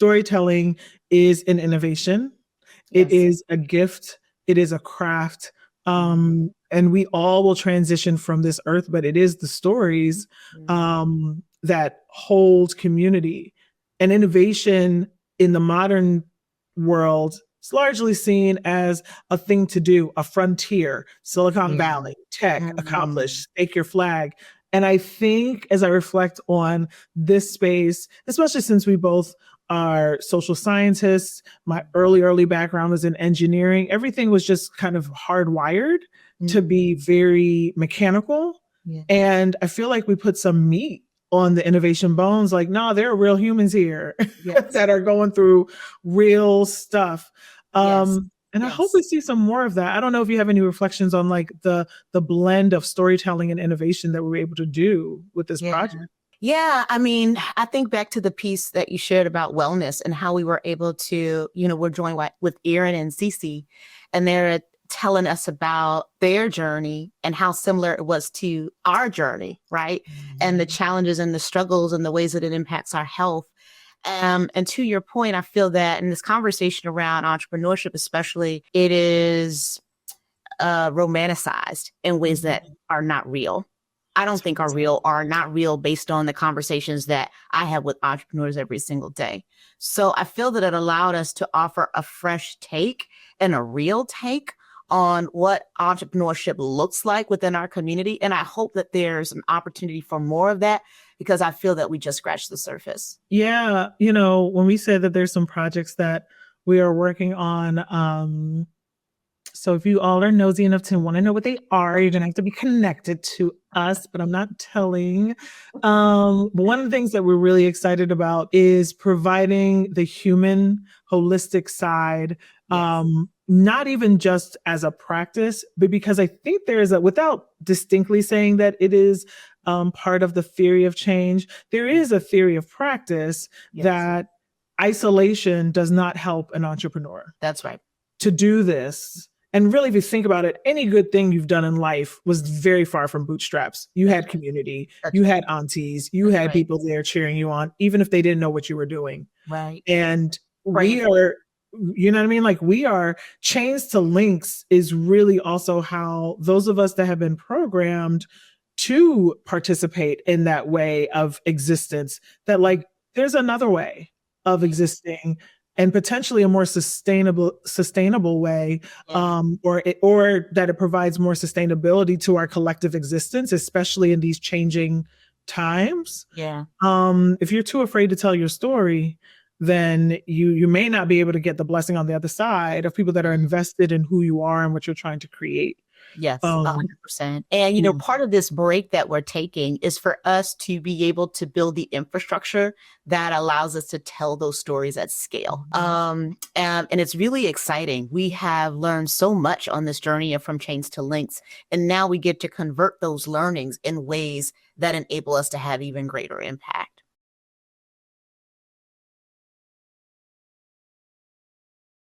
storytelling is an innovation. It Yes. is a gift. It is a craft. Mhm. And we all will transition from this earth, but it is the stories Mhm. that hold community. And innovation in the modern world is largely seen as a thing to do, a frontier, Silicon Yeah. Valley, tech, Mhm. accomplished, stake your flag. And I think as I reflect on this space, especially since we both are social scientists, my early background was in engineering, everything was just kind of hardwired to be Mhm. very mechanical. Yeah. And I feel like we put some meat on the innovation bones. Like, no, there are real humans here Yes. that are going through real stuff. Yes. And I hope we Yes. see some more of that. I don't know if you have any reflections on like the blend of storytelling and innovation that we were able to do with this Yeah. project. Yeah, I mean, I think back to the piece that you shared about wellness and how we were able to, we're joined with Erin and Cece, and they're telling us about their journey and how similar it was to our journey, right? And the Mhm. challenges and the struggles and the ways that it impacts our health. And to your point, I feel that in this conversation around entrepreneurship, especially, it is romanticized in ways that Mhm. are not real. I don't think are not real based on the conversations that I have with entrepreneurs every single day. So I feel that it allowed us to offer a fresh take and a real take on what entrepreneurship looks like within our community. And I hope that there's an opportunity for more of that because I feel that we just scratched the surface. Yeah, when we say that there's some projects that we are working on, so if you all are nosy enough to want to know what they are, you're gonna have to be connected to us, but I'm not telling. But one of the things that we're really excited about is providing the human holistic side, Yes. not even just as a practice, but because I think without distinctly saying that it is part of the theory of change, there is a theory of practice Yes. that isolation does not help an entrepreneur That's right. to do this. And really, if you think about it, any good thing you've done in life was very far from bootstraps. You That's had right. community, That's you right. had aunties, you That's had right. people there cheering you on, even if they didn't know what you were doing. Right. And Praying we for you. are, you know what I mean? Like we are chains to links is really also how those of us that have been programmed to participate in that way of existence, that like there's another way of Yeah. existing and potentially a more sustainable way, Yeah. or that it provides more sustainability to our collective existence, especially in these changing times. Yeah. If you're too afraid to tell your story, then you may not be able to get the blessing on the other side of people that are invested in who you are and what you're trying to create. Yes, um 100%. And, yeah. part of this break that we're taking is for us to be able to build the infrastructure that allows us to tell those stories at scale. And it's really exciting. We have learned so much on this journey of From Chains to Links, and now we get to convert those learnings in ways that enable us to have even greater impact.